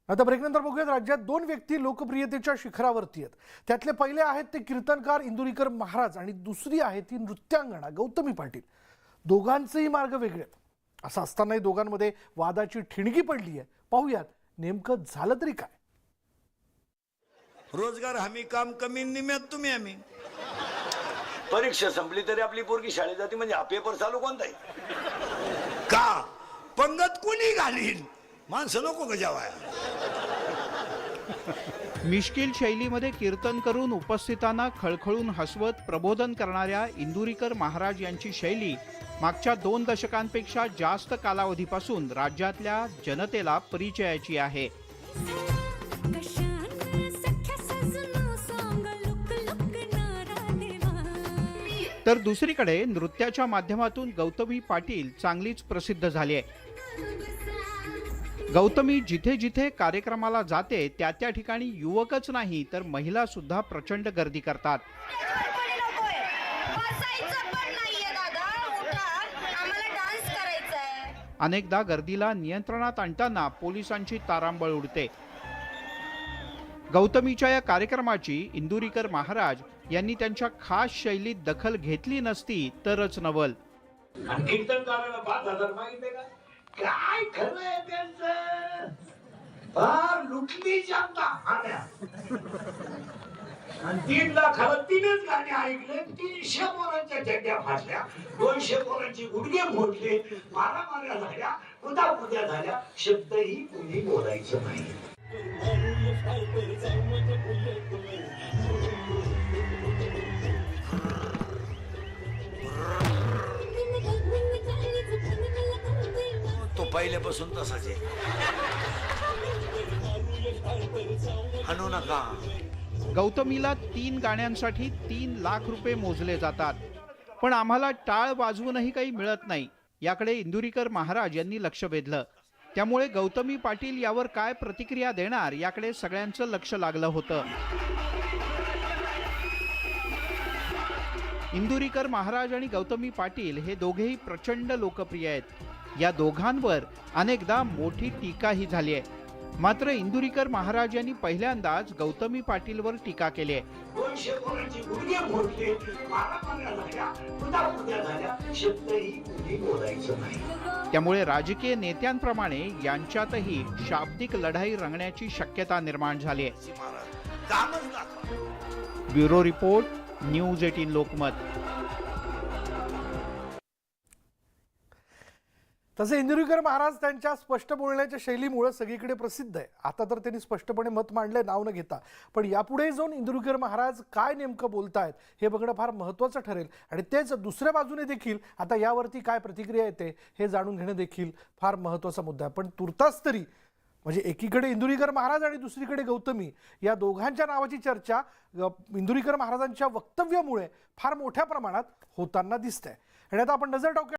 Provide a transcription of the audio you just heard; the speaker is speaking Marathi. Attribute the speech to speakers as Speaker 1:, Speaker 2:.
Speaker 1: आता ब्रेकनंतर बघूयात राज्यात दोन व्यक्ती लोकप्रियतेच्या शिखरावरती आहेत। त्यातले पहिले आहेत ते कीर्तनकार इंदुरीकर महाराज आणि दुसरी आहे ती नृत्यांगना गौतमी पाटील। दोघांचेही मार्ग वेगळे आहेत। असं असतानाही दोघांमध्ये वादाची ठिणगी पडली आहे। पाहूयात नेमकं झालं तरी काय।
Speaker 2: रोजगार हमी काम कमी निम्यात तुम्ही आम्ही
Speaker 3: परीक्षा संपली तरी आपली पोरगी शाळेत जाते म्हणजे हा पेपर चालू कोणता आहे
Speaker 2: का पंगत कोणी घालीन माणसं नको गजावाया।
Speaker 4: मिश्किल शैलीमध्ये कीर्तन करून उपस्थितांना खळखळून हसवत प्रबोधन करणाऱ्या इंदुरीकर महाराज यांची शैली मागच्या 2 दशकांपेक्षा जास्त कालावधीपासून राज्यातल्या जनतेला परिचयाची आहे। तर दुसरीकडे नृत्याच्या माध्यमातून गौतमी पाटील चांगलीच प्रसिद्ध झाली आहे। गौतमी जिथे जिथे कार्यक्रमाला जाते त्या ठिकाणी युवकच नाही तर महिला सुद्धा प्रचंड गर्दी करतात। अनेकदा गर्दीला नियंत्रणात आणताना पोलिसांची तारांबळ उडते। गौतमीच्या या कार्यक्रमाची इंदुरीकर महाराज यांनी त्यांच्या खास शैलीत दखल घेतली नसती तरच नवल।
Speaker 3: कीर्तनकाराला 5,000 मागितले का
Speaker 2: काय खरंय त्यांचं फार लुटली जनता आल्या आणि 3 लाखाला 3च गाणे ऐकले 300 पोरांच्या चड्ड्या फाटल्या 200 पोरांची गुडघे मोडले मारामाऱ्या झाल्या कुदाकुद्या झाल्या शब्दही कोणी बोलायचं नाही।
Speaker 3: तो पहिल्यापासून तसाच आहे हनू नका।
Speaker 4: गौतमीला 3 गाण्यांसाठी 3 लाख रुपये मोजले जातात, पण आम्हाला टाळ वाजवूनही काही मिळत नाही याकडे इंदुरीकर महाराज यांनी लक्ष वेधलं। त्यामुळे गौतमी पाटील यावर काय प्रतिक्रिया देणार याकडे सगळ्यांचं लक्ष लागलं होतं। इंदुरीकर महाराज आणि गौतमी पाटील हे दोघेही प्रचंड लोकप्रिय आहेत। या दोघांवर अनेकदा मोठी टीकाही झाली आहे। मात्र इंदुरीकर महाराज यांनी पहिल्यांदाच गौतमी पाटीलवर टीका केली आहे।
Speaker 2: 200 पोरांची गुडघे मोडले मारामाऱ्या झाल्या कुदाकुद्या झाल्या शब्दही कोणी बोलायचं नाही।
Speaker 4: त्यामुळे राजकीय नेत्यांप्रमाणे यांच्यातही शाब्दिक लढाई रंगण्याची शक्यता निर्माण झाली आहे। Bureau report, news 18 Lokmat.
Speaker 1: तसे इंदुरीकर महाराज त्यांच्या स्पष्ट बोलण्याच्या शैलीमुळे सगळीकडे प्रसिद्ध आहे। आता तर त्यांनी स्पष्टपणे मत मांडले नाव न घेता, पण यापुढे जाऊन इंदुरीकर महाराज काय नेमकं बोलतायत हे बघणं फार महत्त्वाचं ठरेल आणि तेच दुसऱ्या बाजूने देखील आता यावरती काय प्रतिक्रिया येते हे जाणून घेणं देखील फार महत्त्वाचा मुद्दा आहे। पण तुर्तास तरी म्हणजे एकीकडे इंदुरीकर महाराज आणि दुसरीकडे गौतमी या दोघांच्या नावाची चर्चा इंदुरीकर महाराजांच्या वक्तव्यामुळे फार मोठ्या प्रमाणात होताना दिसते। आणि आता आपण नजर टाकूया